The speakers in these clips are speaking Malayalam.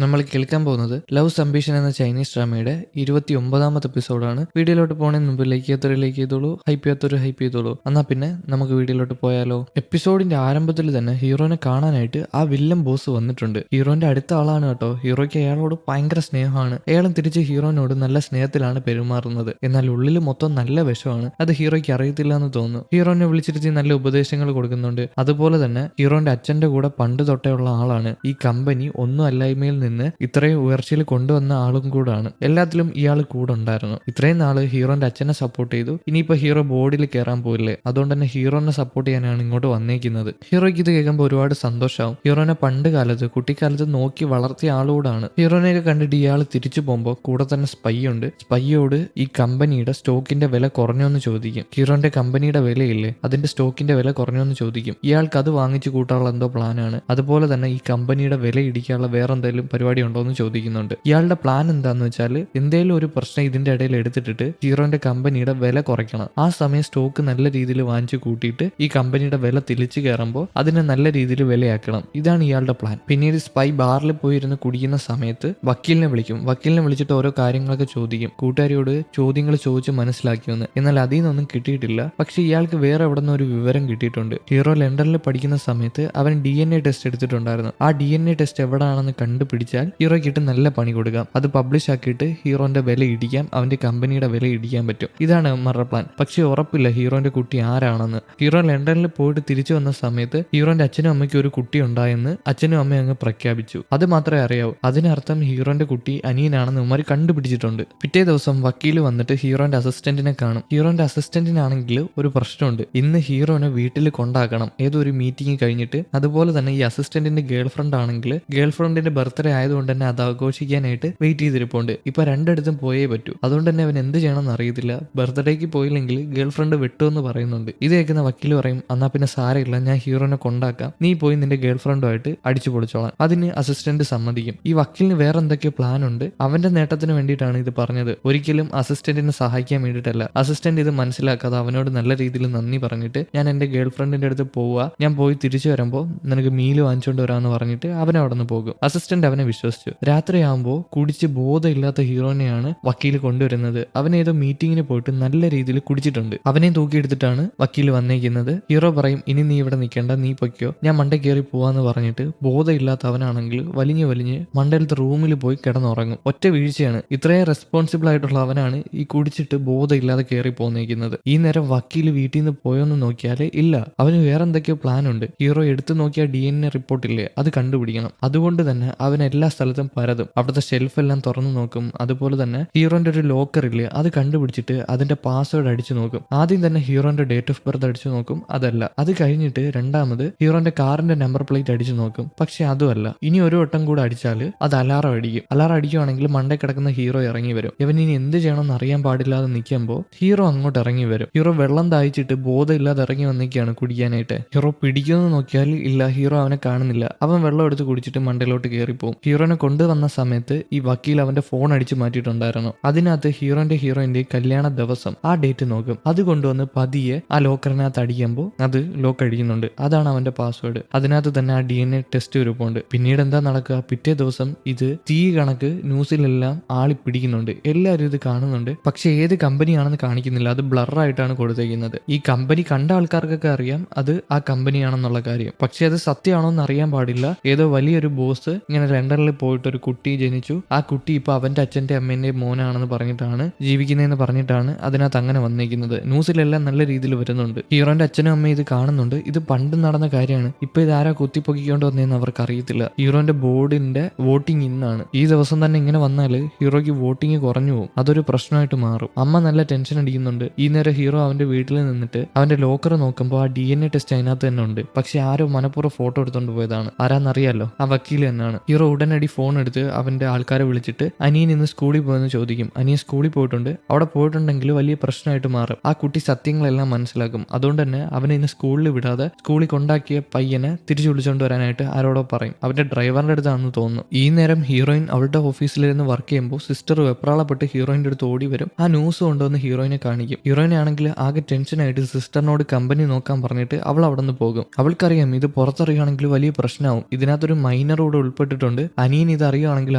നമ്മൾ കേൾക്കാൻ പോകുന്നത് ലവ് സംബീഷൻ എന്ന ചൈനീസ് ഡ്രാമയുടെ 29ാമത്തെ എപ്പിസോഡാണ്. വീഡിയോയിലോട്ട് പോണതിന് മുമ്പ് ലൈക്ക് ചെയ്തോളൂ, ഹൈപ്പ് ചെയ്തോളൂ. എന്നാ പിന്നെ നമുക്ക് വീഡിയോയിലോട്ട് പോയാലോ. എപ്പിസോഡിന്റെ ആരംഭത്തിൽ തന്നെ ഹീറോനെ കാണാനായിട്ട് ആ വില്ലൻ ബോസ് വന്നിട്ടുണ്ട്. ഹീറോന്റെ അടുത്ത ആളാണ് കേട്ടോ. ഹീറോയ്ക്ക് അയാളോട് ഭയങ്കര സ്നേഹമാണ്. അയാളും തിരിച്ച് ഹീറോനോട് നല്ല സ്നേഹത്തിലാണ് പെരുമാറുന്നത്. എന്നാൽ ഉള്ളിൽ മൊത്തം നല്ല വിഷമാണ്. അത് ഹീറോയ്ക്ക് അറിയത്തില്ല എന്ന് തോന്നുന്നു. ഹീറോനെ വിളിച്ചിരുത്തി നല്ല ഉപദേശങ്ങൾ കൊടുക്കുന്നുണ്ട്. അതുപോലെ തന്നെ ഹീറോന്റെ അച്ഛന്റെ കൂടെ പണ്ട് തൊട്ടേ ഉള്ള ആളാണ്. ഈ കമ്പനി ഒന്നും അല്ലായ്മയിൽ നിന്ന് ഇത്രയും ഉയർച്ചയിൽ കൊണ്ടുവന്ന ആളും കൂടാണ്. എല്ലാത്തിലും ഇയാൾ കൂടെ ഉണ്ടായിരുന്നു. ഇത്രയും നാള് ഹീറോന്റെ അച്ഛനെ സപ്പോർട്ട് ചെയ്തു. ഇനിയിപ്പോ ഹീറോ ബോർഡിൽ കയറാൻ പോയില്ലേ, അതുകൊണ്ട് തന്നെ ഹീറോനെ സപ്പോർട്ട് ചെയ്യാനാണ് ഇങ്ങോട്ട് വന്നേക്കുന്നത്. ഹീറോയ്ക്ക് ഇത് കേൾക്കുമ്പോൾ ഒരുപാട് സന്തോഷമാവും. ഹീറോനെ പണ്ട് കാലത്ത് കുട്ടിക്കാലത്ത് നോക്കി വളർത്തിയ ആളുകൂടാണ്. ഹീറോനെയൊക്കെ കണ്ടിട്ട് ഇയാൾ തിരിച്ചു പോകുമ്പോൾ കൂടെ തന്നെ സ്പൈ ഉണ്ട്. സ്പൈയോട് ഈ കമ്പനിയുടെ സ്റ്റോക്കിന്റെ വില കുറഞ്ഞോന്ന് ചോദിക്കും. ഹീറോന്റെ കമ്പനിയുടെ വിലയില്ലേ, അതിന്റെ സ്റ്റോക്കിന്റെ വില കുറഞ്ഞോന്ന് ചോദിക്കും. ഇയാൾക്ക് അത് വാങ്ങിച്ചു കൂട്ടാനുള്ള എന്തോ പ്ലാനാണ്. അതുപോലെ തന്നെ ഈ കമ്പനിയുടെ വില ഇടിക്കാനുള്ള വേറെ എന്തെങ്കിലും പരിപാടി ഉണ്ടോ എന്ന് ചോദിക്കുന്നുണ്ട്. ഇയാളുടെ പ്ലാൻ എന്താന്ന് വെച്ചാൽ എന്തെങ്കിലും ഒരു പ്രശ്നം ഇതിന്റെ ഇടയിൽ എടുത്തിട്ട് ഹീറോന്റെ കമ്പനിയുടെ വില കുറയ്ക്കണം. ആ സമയം സ്റ്റോക്ക് നല്ല രീതിയിൽ വാങ്ങിച്ചു കൂട്ടിയിട്ട് ഈ കമ്പനിയുടെ വില തിരിച്ചു കയറുമ്പോൾ അതിനെ നല്ല രീതിയിൽ വിലയാക്കണം. ഇതാണ് ഇയാളുടെ പ്ലാൻ. പിന്നീട് സ്പൈ ബാറിൽ പോയിരുന്ന് കുടിക്കുന്ന സമയത്ത് വക്കീലിനെ വിളിക്കും. വക്കീലിനെ വിളിച്ചിട്ട് ഓരോ കാര്യങ്ങളൊക്കെ ചോദിക്കും. കൂട്ടുകാരിയോട് ചോദ്യങ്ങൾ ചോദിച്ച് മനസ്സിലാക്കിയെന്ന്. എന്നാൽ അതിൽ നിന്നൊന്നും കിട്ടിയിട്ടില്ല. പക്ഷെ ഇയാൾക്ക് വേറെ എവിടെ നിന്ന് ഒരു വിവരം കിട്ടിയിട്ടുണ്ട്. ഹീറോ ലണ്ടനിൽ പഠിക്കുന്ന സമയത്ത് അവൻ DNA ടെസ്റ്റ് എടുത്തിട്ടുണ്ടായിരുന്നു. ആ DNA ടെസ്റ്റ് എവിടെയാണെന്ന് കണ്ടുപിടിച്ചാൽ ഹീറോയ്ക്കിട്ട് നല്ല പണി കൊടുക്കാം. അത് പബ്ലിഷ് ആക്കിയിട്ട് ഹീറോന്റെ വില ഇടിക്കാം, അവന്റെ കമ്പനിയുടെ വില ഇടിക്കാൻ പറ്റും. ഇതാണ് അവന്മാരുടെ പ്ലാൻ. പക്ഷെ ഉറപ്പില്ല ഹീറോന്റെ കുട്ടി ആരാണെന്ന്. ഹീറോ ലണ്ടനിൽ പോയിട്ട് തിരിച്ചു വന്ന സമയത്ത് ഹീറോന്റെ അച്ഛനും അമ്മയ്ക്കും ഒരു കുട്ടി ഉണ്ടായെന്ന് അച്ഛനും അമ്മയും അങ്ങ് പ്രഖ്യാപിച്ചു. അത് മാത്രമേ അറിയാവൂ. അതിനർത്ഥം ഹീറോന്റെ കുട്ടി അനിയനാണെന്ന് ഉമ്മാർ കണ്ടുപിടിച്ചിട്ടുണ്ട്. പിറ്റേ ദിവസം വക്കീൽ വന്നിട്ട് ഹീറോന്റെ അസിസ്റ്റന്റിനെ കാണും. ഹീറോന്റെ അസിസ്റ്റന്റിനാണെങ്കിൽ ഒരു പ്രശ്നമുണ്ട്. ഇന്ന് ഹീറോനെ വീട്ടിൽ കൊണ്ടാക്കണം, ഏതൊരു മീറ്റിംഗ് കഴിഞ്ഞിട്ട്. അതുപോലെ തന്നെ ഈ അസിസ്റ്റന്റിന്റെ ഗേൾഫ്രണ്ട് ആണെങ്കിൽ ഗേൾഫ്രണ്ടിന്റെ ബർത്ത്ഡേ ആയതുകൊണ്ട് തന്നെ അത് ആഘോഷിക്കാനായിട്ട് വെയിറ്റ് ചെയ്തിരിപ്പുണ്ട്. ഇപ്പൊ രണ്ടിടത്തും പോയേ പറ്റൂ. അതുകൊണ്ട് തന്നെ അവൻ എന്ത് ചെയ്യണമെന്ന് അറിയത്തില്ല. ബർത്ത്ഡേക്ക് പോയില്ലെങ്കിൽ ഗേൾഫ്രണ്ട് വെട്ടുമെന്ന് പറയുന്നുണ്ട്. ഇത് കേൾക്കുന്ന വക്കീൽ പറയും, എന്നാ പിന്നെ സാരമില്ല, ഞാൻ ഹീറോനെ കൊണ്ടാക്കാം, നീ പോയി നിന്റെ ഗേൾഫ്രണ്ടുമായിട്ട് അടിച്ചു പൊളിച്ചോളാം. അതിന് അസിസ്റ്റന്റ് സമ്മതിക്കും. ഈ വക്കീലിന് വേറെ എന്തൊക്കെയോ പ്ലാൻ ഉണ്ട്. അവന്റെ നേട്ടത്തിന് വേണ്ടിയിട്ടാണ് ഇത് പറഞ്ഞത്, ഒരിക്കലും അസിസ്റ്റന്റിനെ സഹായിക്കാൻ വേണ്ടിയിട്ടല്ല. അസിസ്റ്റന്റ് ഇത് മനസ്സിലാക്കാതെ അവനോട് നല്ല രീതിയിൽ നന്ദി പറഞ്ഞിട്ട് ഞാൻ എന്റെ ഗേൾഫ്രണ്ടിന്റെ അടുത്ത് പോവുക, ഞാൻ പോയി തിരിച്ചു വരുമ്പോൾ നിനക്ക് മീല് വാങ്ങിച്ചുകൊണ്ട് വരാമെന്ന് പറഞ്ഞിട്ട് അവൻ അവിടെ നിന്ന് പോകും. അസിസ്റ്റന്റ് അവനെ വിശ്വസിച്ചു. രാത്രിയാകുമ്പോൾ കുടിച്ച് ബോധമില്ലാത്ത ഹീറോനെയാണ് വക്കീൽ കൊണ്ടുവരുന്നത്. അവൻ ഏതോ മീറ്റിങ്ങിന് പോയിട്ട് നല്ല രീതിയിൽ കുടിച്ചിട്ടുണ്ട്. അവനെ തൂക്കിയെടുത്തിട്ടാണ് വക്കീൽ വന്നേക്കുന്നത്. ഹീറോ പറയും, ഇനി നീ ഇവിടെ നിൽക്കേണ്ട, നീ പൊയ്ക്കോ, ഞാൻ മണ്ട കയറി പോവാന്ന് പറഞ്ഞിട്ട് ബോധമില്ലാത്ത അവനാണെങ്കിൽ വലിഞ്ഞ് മണ്ടയിലത്തെ റൂമിൽ പോയി കിടന്നുറങ്ങും. ഒറ്റ വീഴ്ചയാണ്. ഇത്രയും റെസ്പോൺസിബിൾ ആയിട്ടുള്ള അവനാണ് ഈ കുടിച്ചിട്ട് ബോധമില്ലാതെ കയറി പോന്നേക്കുന്നത്. ഈ നേരം വക്കീൽ വീട്ടിൽ നിന്ന് പോയോന്ന് നോക്കിയാലേ ഇല്ല, അവന് വേറെ എന്തൊക്കെയോ പ്ലാൻ ഉണ്ട്. ഹീറോ എടുത്തു നോക്കിയ DNA റിപ്പോർട്ടില്ലേ, അത് കണ്ടുപിടിക്കണം. അതുകൊണ്ട് തന്നെ അവൻ എല്ലാ സ്ഥലത്തും പരതും. അവിടുത്തെ ഷെൽഫ് എല്ലാം തുറന്നു നോക്കും. അതുപോലെ തന്നെ ഹീറോന്റെ ഒരു ലോക്കർ ഇല്ലേ, അത് കണ്ടുപിടിച്ചിട്ട് അതിന്റെ പാസ്വേഡ് അടിച്ചു നോക്കും. ആദ്യം തന്നെ ഹീറോന്റെ ഡേറ്റ് ഓഫ് ബർത്ത് അടിച്ചു നോക്കും, അതല്ല. അത് കഴിഞ്ഞിട്ട് രണ്ടാമത് ഹീറോന്റെ കാറിന്റെ നമ്പർ പ്ലേറ്റ് അടിച്ചു നോക്കും. പക്ഷെ അതുമല്ല. ഇനി ഒരു വട്ടം കൂടെ അടിച്ചാൽ അത് അലാറം അടിക്കും. അലാറം അടിക്കുവാണെങ്കിൽ മണ്ടേ കിടക്കുന്ന ഹീറോ ഇറങ്ങി വരും. ഇവൻ ഇനി എന്ത് ചെയ്യണമെന്ന് അറിയാൻ പാടില്ലാതെ നിൽക്കുമ്പോൾ ഹീറോ അങ്ങോട്ട് ഇറങ്ങി വരും. ഹീറോ വെള്ളം ദാഹിച്ചിട്ട് ബോധമില്ലാതെ ഇറങ്ങി വന്നിരിക്കുകയാണ് കുടിക്കാനായിട്ട്. ഹീറോ പിടിക്കുമെന്ന് നോക്കിയാൽ ഇല്ല, ഹീറോ അവനെ കാണുന്നില്ല. അവൻ വെള്ളം എടുത്ത് കുടിച്ചിട്ട് മണ്ടയിലോട്ട് കയറിപ്പോവും. ഹീറോനെ കൊണ്ടുവന്ന സമയത്ത് ഈ വക്കീൽ അവന്റെ ഫോൺ അടിച്ചു മാറ്റിയിട്ടുണ്ടായിരുന്നു. അതിനകത്ത് ഹീറോയിന്റെ കല്യാണ ദിവസം ആ ഡേറ്റ് നോക്കും. അത് കൊണ്ടുവന്ന് പതിയെ ആ ലോക്കറിനകത്ത് അടിക്കുമ്പോൾ അത് ലോക്ക് അടിക്കുന്നുണ്ട്. അതാണ് അവന്റെ പാസ്വേഡ്. അതിനകത്ത് തന്നെ ആ DNA ടെസ്റ്റ് ഇരിപ്പുണ്ട്. പിന്നീട് എന്താ നടക്കുക, പിറ്റേ ദിവസം ഇത് തീ കണക്ക് ന്യൂസിലെല്ലാം ആളി പിടിക്കുന്നുണ്ട്. എല്ലാവരും ഇത് കാണുന്നുണ്ട്. പക്ഷെ ഏത് കമ്പനിയാണെന്ന് കാണിക്കുന്നില്ല. അത് ബ്ലറായിട്ടാണ് കൊടുത്തേക്കുന്നത്. ഈ കമ്പനി കണ്ട ആൾക്കാർക്കൊക്കെ അറിയാം അത് ആ കമ്പനിയാണെന്നുള്ള കാര്യം. പക്ഷെ അത് സത്യമാണോ എന്ന് അറിയാൻ പാടില്ല. ഏതോ വലിയൊരു ബോസ് ഇങ്ങനെ ലണ്ടനിൽ പോയിട്ട് ഒരു കുട്ടി ജനിച്ചു, ആ കുട്ടി ഇപ്പൊ അവന്റെ അച്ഛന്റെ അമ്മേന്റെ മോനാണെന്ന് പറഞ്ഞിട്ടാണ് ജീവിക്കുന്നതെന്ന് പറഞ്ഞിട്ടാണ് അതിനകത്ത് അങ്ങനെ വന്നേക്കുന്നത്. ന്യൂസിലെല്ലാം നല്ല രീതിയിൽ വരുന്നുണ്ട്. ഹീറോന്റെ അച്ഛനും അമ്മയും ഇത് കാണുന്നുണ്ട്. ഇത് പണ്ട് നടന്ന കാര്യമാണ്. ഇപ്പൊ ഇതാരാ കുത്തിപ്പൊക്കിക്കൊണ്ട് വന്നതെന്ന് അവർക്ക് അറിയത്തില്ല. ഹീറോന്റെ ബോർഡിന്റെ വോട്ടിംഗ് ഇന്നാണ്. ഈ ദിവസം തന്നെ ഇങ്ങനെ വന്നാല് ഹീറോയ്ക്ക് വോട്ടിംഗ് കുറഞ്ഞു പോകും. അതൊരു പ്രശ്നമായിട്ട് മാറും. അമ്മ നല്ല ടെൻഷൻ അടിക്കുന്നുണ്ട്. ഈ നേരം ഹീറോ അവന്റെ വീട്ടിൽ നിന്നിട്ട് അവന്റെ ലോക്കർ നോക്കുമ്പോൾ ആ DNA ടെസ്റ്റ് അതിനകത്ത് തന്നെ ഉണ്ട്. പക്ഷെ ആരോ മനഃപൂർവ്വം ഫോട്ടോ എടുത്തോണ്ട് പോയതാണ്. ആരാന്നറിയാലോ, ആ വക്കീൽ തന്നെയാണ്. ഹീറോ ഉടനടി ഫോൺ എടുത്ത് അവന്റെ ആൾക്കാരെ വിളിച്ചിട്ട് അനിയൻ ഇന്ന് സ്കൂളിൽ പോയെന്ന് ചോദിക്കും. അനിയൻ സ്കൂളിൽ പോയിട്ടുണ്ട്. അവിടെ പോയിട്ടുണ്ടെങ്കിൽ വലിയ പ്രശ്നമായിട്ട് മാറും. ആ കുട്ടി സത്യങ്ങളെല്ലാം മനസ്സിലാക്കും. അതുകൊണ്ട് തന്നെ അവനെ ഇന്ന് സ്കൂളിൽ വിടാതെ സ്കൂളിൽ കൊണ്ടാക്കിയ പയ്യനെ തിരിച്ചു വിളിച്ചോണ്ട് വരാനായിട്ട് ആരോടോ പറയും. അവന്റെ ഡ്രൈവറിന്റെ അടുത്താണെന്ന് തോന്നുന്നു. ഈ നേരം ഹീറോയിൻ അവരുടെ ഓഫീസിലിരുന്ന് വർക്ക് ചെയ്യുമ്പോൾ സിസ്റ്റർ വെപ്രാളപ്പെട്ട് ഹീറോയിന്റെ അടുത്ത് ഓടി വരും. ആ ന്യൂസ് കൊണ്ടുവന്ന് ഹീറോയിനെ കാണിക്കും. ഹീറോയിനെ ആണെങ്കിൽ ആകെ ടെൻഷനായിട്ട് സിസ്റ്ററിനോട് കമ്പനി നോക്കാൻ പറഞ്ഞിട്ട് അവൾ അവിടെ നിന്ന് പോകും. അവൾക്കറിയാം ഇത് പുറത്തറിയുകയാണെങ്കിൽ വലിയ പ്രശ്നമാവും. ഇതിനകത്തൊരു മൈനർ കൂടെ ഉൾപ്പെട്ടിട്ടുണ്ട്. അനിയൻ ഇത് അറിയുവാണെങ്കിൽ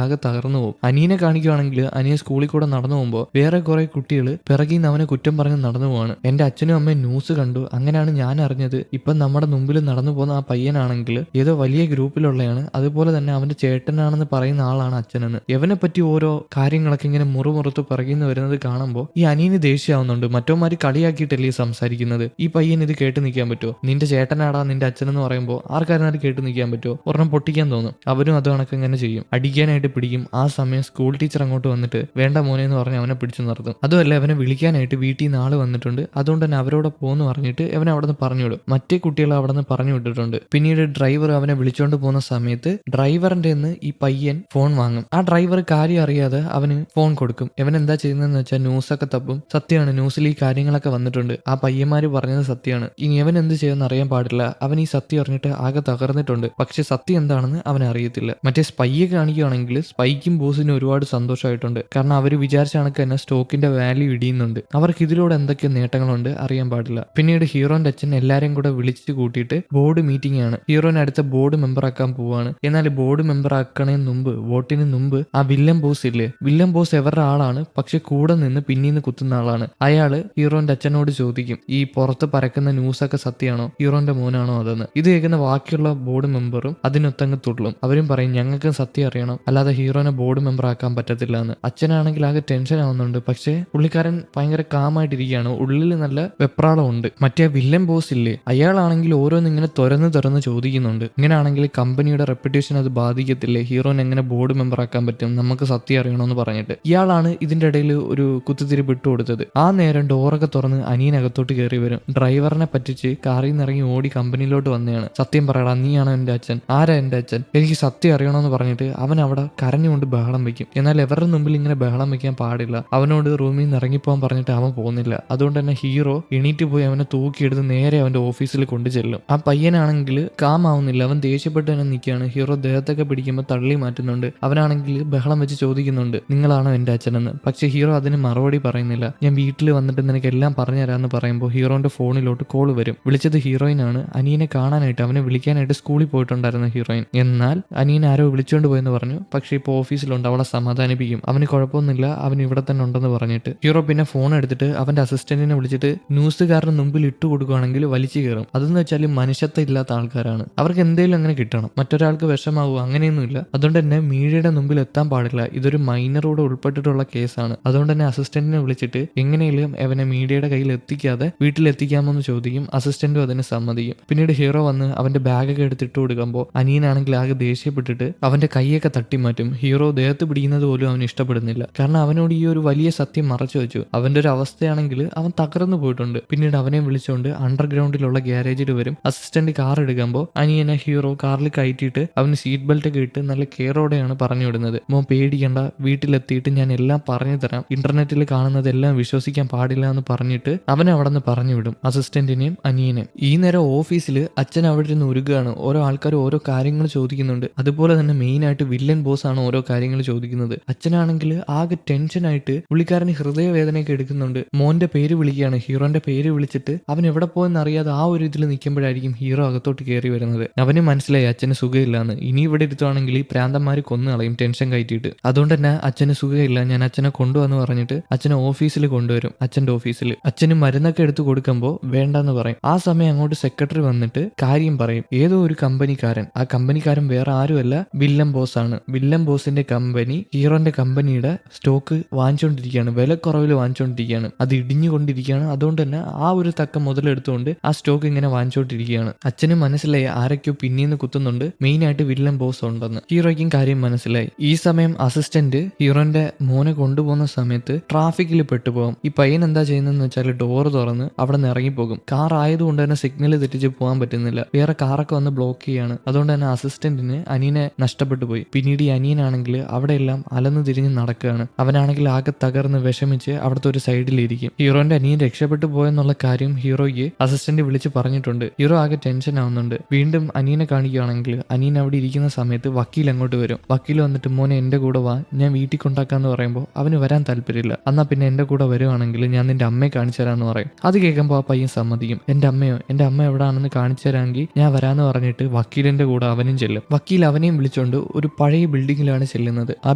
ആകെ തകർന്നു പോകും. അനിയനെ കാണിക്കുവാണെങ്കിൽ അനിയൻ സ്കൂളിൽ കൂടെ നടന്നു പോകുമ്പോൾ വേറെ കുറെ കുട്ടികൾ പിറകിൽ നിന്ന് അവനെ കുറ്റം പറഞ്ഞ് നടന്നു പോവാണ്. എന്റെ അച്ഛനും അമ്മയും ന്യൂസ് കണ്ടു, അങ്ങനെയാണ് ഞാൻ അറിഞ്ഞത്. ഇപ്പം നമ്മുടെ മുമ്പിൽ നടന്നു പോകുന്ന ആ പയ്യനാണെങ്കിൽ ഏതോ വലിയ ഗ്രൂപ്പിലുള്ളതാണ്, അതുപോലെ തന്നെ അവന്റെ ചേട്ടനാണെന്ന് പറയുന്ന ആളാണ് അച്ഛനെന്ന്. ഇവനെ പറ്റി ഓരോ കാര്യങ്ങളൊക്കെ ഇങ്ങനെ മുറുമുറുത്ത് പിറകിന്ന് വരുന്നത് കാണുമ്പോൾ ഈ അനിയന് ദേഷ്യമാവുന്നുണ്ട്. മറ്റോമാര് കളിയാക്കിയിട്ടല്ലേ സംസാരിക്കുന്നത്. ഈ പയ്യൻ ഇത് കേട്ട് നിൽക്കാൻ പറ്റുമോ? നിന്റെ ചേട്ടനാടാ നിന്റെ അച്ഛനെന്ന് പറയുമ്പോൾ ആർക്കാരും കേട്ട് നിൽക്കാൻ പറ്റുമോ? ഒരെണ്ണം പൊട്ടിക്കാൻ തോന്നും. അവരും അത് കണക്ക് ഇങ്ങനെ ചെയ്യും, അടിക്കാനായിട്ട് പിടിക്കും. ആ സമയം സ്കൂൾ ടീച്ചർ അങ്ങോട്ട് വന്നിട്ട് വേണ്ട മോനെ എന്ന് പറഞ്ഞ് അവനെ പിടിച്ചു നിർത്തും. അതുമല്ല അവനെ വിളിക്കാനായിട്ട് വീട്ടിൽ നിന്ന് ആള് വന്നിട്ടുണ്ട്, അതുകൊണ്ട് തന്നെ അവരോട് പോന്ന് പറഞ്ഞിട്ട് അവനെ അവിടെ നിന്ന് പറഞ്ഞു വിടും. മറ്റേ കുട്ടികളെ അവിടെ നിന്ന് പറഞ്ഞു വിട്ടിട്ടുണ്ട്. പിന്നീട് ഡ്രൈവർ അവനെ വിളിച്ചോണ്ട് പോകുന്ന സമയത്ത് ഡ്രൈവറിന്റെ ഈ പയ്യൻ ഫോൺ വാങ്ങും. ആ ഡ്രൈവർ കാര്യം അറിയാതെ അവന് ഫോൺ കൊടുക്കും. ഇവൻ എന്താ ചെയ്യുന്നതെന്ന് വെച്ചാൽ ന്യൂസൊക്കെ തപ്പും. സത്യമാണ്, ന്യൂസിൽ ഈ കാര്യങ്ങളൊക്കെ വന്നിട്ടുണ്ട്, ആ പയ്യന്മാര് പറഞ്ഞത് സത്യമാണ്. ഇനി അവൻ എന്ത് ചെയ്യുമെന്ന് അറിയാൻ പാടില്ല. അവൻ ഈ സത്യം അറിഞ്ഞിട്ട് ആകെ തകർന്നിട്ടുണ്ട്. പക്ഷെ സത്യം എന്താണെന്ന് അവൻ അറിയത്തില്ല. മറ്റേ സ്പൈയെ കാണിക്കുകയാണെങ്കിൽ സ്പൈക്കും ബോസിനും ഒരുപാട് സന്തോഷമായിട്ടുണ്ട്. കാരണം അവർ വിചാരിച്ച കണക്ക് തന്നെ സ്റ്റോക്കിന്റെ വാല്യൂ ഇടിയുന്നുണ്ട്. അവർക്ക് ഇതിലൂടെ എന്തൊക്കെ നേട്ടങ്ങളുണ്ട് അറിയാൻ പാടില്ല. പിന്നീട് ഹീറോന്റെ അച്ഛൻ എല്ലാരെയും കൂടെ വിളിച്ചു കൂട്ടിയിട്ട് ബോർഡ് മീറ്റിംഗ് ആണ്. ഹീറോനെ അടുത്ത ബോർഡ് മെമ്പർ ആക്കാൻ പോവാണ്. എന്നാൽ ബോർഡ് മെമ്പർ ആക്കണേന് മുമ്പ്, വോട്ടിന് മുമ്പ് ആ വില്ലൻ ബോസ് ഇല്ലേ, വില്ലൻ ബോസ് എവരുടെ ആളാണ്, പക്ഷെ കൂടെ നിന്ന് പിന്നീന്ന് കുത്തുന്ന ആളാണ്. അയാള് ഹീറോന്റെ അച്ഛനോട് ചോദിക്കും, ഈ പുറത്ത് പരക്കുന്ന ന്യൂസൊക്കെ സത്യമാണോ, ഹീറോന്റെ മോനാണോ അതെന്ന്. ഇത് കേൾക്കുന്ന ബാക്കിയുള്ള ബോർഡ് മെമ്പറും അതിനൊത്തങ്ങ് തുള്ളും. അവരും പറയും ഞങ്ങൾക്ക് സത്യം അറിയണം, അല്ലാതെ ഹീറോനെ ബോർഡ് മെമ്പർ ആക്കാൻ പറ്റത്തില്ല എന്ന്. അച്ഛനാണെങ്കിൽ ആകെ ടെൻഷൻ ആവുന്നുണ്ട്. പക്ഷെ പുള്ളിക്കാരൻ ഭയങ്കര കാമായിട്ടിരിക്കുകയാണ്. ഉള്ളിൽ നല്ല വെപ്രാളം ഉണ്ട്. മറ്റേ വില്ലൻ ബോസ് ഇല്ലേ, അയാളാണെങ്കിൽ ഓരോന്ന് ഇങ്ങനെ തുറന്ന് ചോദിക്കുന്നുണ്ട്. ഇങ്ങനെയാണെങ്കിൽ കമ്പനിയുടെ റെപ്യൂട്ടേഷൻ അത് ബാധിക്കത്തില്ലേ, ഹീറോനെ എങ്ങനെ ബോർഡ് മെമ്പർ ആക്കാൻ പറ്റും, നമുക്ക് സത്യം അറിയണമെന്ന് പറഞ്ഞിട്ട്. ഇയാളാണ് ഇതിന്റെ ഇടയിൽ ഒരു കുത്തിത്തിരിപ്പ് ഇട്ട് കൊടുത്തത്. ആ നേരം ഡോറൊക്കെ തുറന്ന് അനിയനകത്തോട്ട് കയറി വരും. ഡ്രൈവറിനെ പറ്റിച്ച് കാറിൽ നിന്ന് ഇറങ്ങി ഓടി കമ്പനിയിലോട്ട് വന്നതാണ്. സത്യം പറയടാ, നീയാണോ എന്റെ അച്ഛൻ? ആരാ എന്റെ അച്ഛൻ? എനിക്ക് സത്യം അറിയണമെന്ന് പറഞ്ഞിട്ട് അവൻ അവിടെ കരഞ്ഞുകൊണ്ട് ബഹളം വെക്കും. എന്നാൽ എവരുടെ മുമ്പിൽ ഇങ്ങനെ ബഹളം വെക്കാൻ പാടില്ല. അവനോട് റൂമിൽ നിന്ന് ഇറങ്ങിപ്പോകാൻ പറഞ്ഞിട്ട് അവൻ പോകുന്നില്ല. അതുകൊണ്ട് തന്നെ ഹീറോ എണീറ്റ് പോയി അവനെ തൂക്കിയെടുത്ത് നേരെ അവന്റെ ഓഫീസിൽ കൊണ്ടു ചെല്ലും. ആ പയ്യനാണെങ്കിൽ കാമാവുന്നില്ല, അവൻ ദേഷ്യപ്പെട്ട് തന്നെ നിൽക്കുകയാണ്. ഹീറോ ദേഹത്തൊക്കെ പിടിക്കുമ്പോൾ തള്ളി മാറ്റുന്നുണ്ട്. അവനാണെങ്കിൽ ബഹളം വെച്ച് ചോദിക്കുന്നുണ്ട്, നിങ്ങളാണോ എന്റെ അച്ഛനെന്ന്. പക്ഷെ ഹീറോ അതിന് മറുപടി പറയുന്നില്ല. ഞാൻ വീട്ടിൽ വന്നിട്ട് നിനക്ക് എല്ലാം പറഞ്ഞുതരാമെന്ന് പറയുമ്പോൾ ഹീറോന്റെ ഫോണിലോട്ട് കോള് വരും. വിളിച്ചത് ഹീറോയിനാണ്. അനിയനെ കാണാനായിട്ട്, അവനെ വിളിക്കാനായിട്ട് സ്കൂളിൽ പോയിട്ടുണ്ടായിരുന്ന ഹീറോയിൻ. എന്നാൽ അനിയൻ ആരോ വിളിച്ചോണ്ട് പോയെന്ന് പറഞ്ഞു. പക്ഷെ ഇപ്പോൾ ഓഫീസിലുണ്ട്, അവളെ സമാധാനിപ്പിക്കും. അവന് കുഴപ്പമൊന്നുമില്ല, അവൻ ഇവിടെ തന്നെ ഉണ്ടെന്ന് പറഞ്ഞിട്ട്. ഹീറോ പിന്നെ ഫോൺ എടുത്തിട്ട് അവന്റെ അസിസ്റ്റന്റിനെ വിളിച്ചിട്ട് ന്യൂസുകാരുടെ മുമ്പിൽ ഇട്ട് കൊടുക്കുകയാണെങ്കിൽ വലിച്ചു കയറും. അതെന്ന് വെച്ചാൽ മനുഷ്യത്വം ഇല്ലാത്ത ആൾക്കാരാണ്. അവർക്ക് എന്തെങ്കിലും അങ്ങനെ കിട്ടണം, മറ്റൊരാൾക്ക് വിഷമാവുക അങ്ങനെയൊന്നുമില്ല. അതുകൊണ്ട് തന്നെ മീഡിയയുടെ മുമ്പിൽ എത്താൻ പാടില്ല. ഇതൊരു മൈനറോട് ഉൾപ്പെട്ടിട്ടുള്ള കേസാണ്. അതുകൊണ്ട് തന്നെ അസിസ്റ്റന്റിനെ വിളിച്ചിട്ട് എങ്ങനെയും അവനെ മീഡിയയുടെ കയ്യിൽ എത്തിക്കാതെ വീട്ടിലെത്തിക്കാമെന്ന് ചോദിക്കും. അസിസ്റ്റന്റും അതിന് സമ്മതിക്കും. പിന്നീട് ഹീറോ വന്ന് അവന്റെ ബാഗൊക്കെ എടുത്തിട്ട് കൊടുക്കുമ്പോൾ അനിയനാണെങ്കിൽ ആകെ ദേഷ്യപ്പെട്ടിട്ട് അവന്റെ കൈയൊക്കെ തട്ടിമാറ്റും. ഹീറോ ദേഹത്ത് പിടിക്കുന്നത് പോലും അവന് ഇഷ്ടപ്പെടുന്നില്ല. കാരണം അവനോട് ഈ ഒരു വലിയ സത്യം മറച്ചു വെച്ചു. അവന്റെ ഒരു അവസ്ഥയാണെങ്കിൽ അവൻ തകർന്നു പോയിട്ടുണ്ട്. പിന്നീട് അവനെ വിളിച്ചുകൊണ്ട് അണ്ടർഗ്രൗണ്ടിലുള്ള ഗ്യാരേജിൽ വരും. അസിസ്റ്റന്റ് കാർ എടുക്കുമ്പോൾ അനിയനെ ഹീറോ കാറിൽ കയറ്റിയിട്ട് അവന് സീറ്റ് ബെൽറ്റ് ഒക്കെ ഇട്ട് നല്ല കെയറോടെയാണ് പറഞ്ഞു വിടുന്നത്. മോൻ പേടിക്കണ്ട, വീട്ടിലെത്തിയിട്ട് ഞാൻ എല്ലാം പറഞ്ഞു തരാം, ഇന്റർനെറ്റിൽ കാണുന്നതെല്ലാം വിശ്വസിക്കാൻ പാടില്ല എന്ന് പറഞ്ഞിട്ട് അവനെ അവിടെ നിന്ന് പറഞ്ഞു വിടും, അസിസ്റ്റന്റിനെയും അനിയനെയും. ഈ നേരം ഓഫീസിൽ അച്ഛൻ അവിടെ ഇരുന്ന് ഉരുകാണ്. ഓരോ ആൾക്കാർ ഓരോ കാര്യങ്ങൾ ചോദിക്കുന്നുണ്ട്. അതുപോലെ തന്നെ മെയിൻ ആയിട്ട് വില്ലൻ ബോസ് ആണ് ഓരോ കാര്യങ്ങൾ ചോദിക്കുന്നത്. അച്ഛനാണെങ്കിൽ ആകെ ടെൻഷനായിട്ട് പുള്ളിക്കാരന് ഹൃദയവേദനയൊക്കെ എടുക്കുന്നുണ്ട്. മോന്റെ പേര് വിളിക്കുകയാണ്, ഹീറോന്റെ പേര് വിളിച്ചിട്ട് അവൻ എവിടെ പോയെന്ന് അറിയാതെ ആ ഒരു ഇതിൽ നിൽക്കുമ്പോഴായിരിക്കും ഹീറോ അകത്തോട്ട് കയറി വരുന്നത്. അവന് മനസ്സിലായി അച്ഛന് സുഖമില്ലാന്ന്. ഇനി ഇവിടെ ഇരുത്തുവാണെങ്കിൽ ഈ പ്രാന്തന്മാര് കൊന്നു കളയും ടെൻഷൻ കയറ്റിയിട്ട്. അതുകൊണ്ട് തന്നെ അച്ഛന് സുഖമില്ല, ഞാൻ അച്ഛനെ കൊണ്ടുവന്ന് പറഞ്ഞിട്ട് അച്ഛനെ ഓഫീസിൽ കൊണ്ടുവരും. അച്ഛന്റെ ഓഫീസിൽ അച്ഛന് മരുന്നൊക്കെ എടുത്ത് കൊടുക്കുമ്പോൾ വേണ്ടെന്ന് പറയും. ആ സമയം അങ്ങോട്ട് സെക്രട്ടറി വന്നിട്ട് കാര്യം പറയും. ഏതോ ഒരു കമ്പനിക്കാരൻ, ആ കമ്പനിക്കാരൻ വേറെ ആരുമല്ല, വില്ലൻ ബോസ് ആണ്. വില്ലൻ ബോസിന്റെ കമ്പനി ഹീറോന്റെ കമ്പനിയുടെ സ്റ്റോക്ക് വാങ്ങിച്ചുകൊണ്ടിരിക്കുകയാണ്, വിലക്കുറവിൽ വാങ്ങിച്ചുകൊണ്ടിരിക്കുകയാണ്. അത് ഇടിഞ്ഞുകൊണ്ടിരിക്കുകയാണ്. അതുകൊണ്ട് തന്നെ ആ ഒരു തക്ക മുതലെടുത്തുകൊണ്ട് ആ സ്റ്റോക്ക് ഇങ്ങനെ വാങ്ങിച്ചുകൊണ്ടിരിക്കുകയാണ്. അച്ഛന് മനസ്സിലായി ആരൊക്കെയോ പിന്നീന്ന് കുത്തുന്നുണ്ട്, മെയിൻ ആയിട്ട് വില്ലൻ ബോസ് ഉണ്ടെന്ന്. ഹീറോയ്ക്കും കാര്യം മനസ്സിലായി. ഈ സമയം അസിസ്റ്റന്റ് ഹീറോന്റെ മോനെ കൊണ്ടുപോകുന്ന സമയത്ത് ട്രാഫിക്കിൽ പെട്ടുപോകും. ഈ പയ്യൻ എന്താ ചെയ്യുന്നതെന്ന് വെച്ചാൽ ഡോർ തുറന്ന് അവിടെ നിന്ന് ഇറങ്ങിപ്പോകും. കാർ ആയതുകൊണ്ട് തന്നെ സിഗ്നൽ തെറ്റിച്ച് പോകാൻ പറ്റുന്നില്ല. വേറെ കാറൊക്കെ വന്ന് ബ്ലോക്ക് ചെയ്യാണ്. അതുകൊണ്ട് തന്നെ അസിസ്റ്റന്റിന് അനിയനെ നഷ്ടപ്പെട്ടു പോയി. പിന്നീട് ഈ അനിയനാണെങ്കിൽ അവിടെ എല്ലാം അലന്ന് തിരിഞ്ഞ് നടക്കുകയാണ്. അവനാണെങ്കിൽ ആകെ തകർന്ന് വിഷമിച്ച് അവിടുത്തെ ഒരു സൈഡിലിരിക്കും. ഹീറോന്റെ അനിയൻ രക്ഷപ്പെട്ടു പോയെന്നുള്ള കാര്യം ഹീറോയ്ക്ക് അസിസ്റ്റന്റ് വിളിച്ച് പറഞ്ഞിട്ടുണ്ട്. ഹീറോ ആകെ ടെൻഷൻ ആവുന്നുണ്ട്. വീണ്ടും അനിയനെ കാണിക്കുകയാണെങ്കിൽ അനിയൻ അവിടെ ഇരിക്കുന്ന സമയത്ത് വക്കീൽ അങ്ങോട്ട് വരും. വക്കീൽ വന്നിട്ട് മോനെ എന്റെ കൂടെ വാ, ഞാൻ വീട്ടിൽ കൊണ്ടാക്കാന്ന് പറയുമ്പോൾ അവന് വരാൻ താല്പര്യമില്ല. എന്നാ പിന്നെ എന്റെ കൂടെ വരുവാണെങ്കിൽ ഞാൻ നിന്റെ അമ്മയെ കാണിച്ചു തരാമെന്ന് പറയും. അത് കേൾക്കുമ്പോൾ ആ പയ്യൻ സമ്മതിക്കും. എന്റെ അമ്മയോ, എന്റെ അമ്മ എവിടാണെന്ന് കാണിച്ചു തരാമെങ്കിൽ ഞാൻ വരാന്ന് പറഞ്ഞിട്ട് വക്കീലിന്റെ കൂടെ അവനും ചെല്ലും. വക്കീൽ അവനെയും വിളിച്ചു വിളിച്ചുകൊണ്ട് ഒരു പഴയ ബിൽഡിങ്ങിലാണ് ചെല്ലുന്നത്. ആ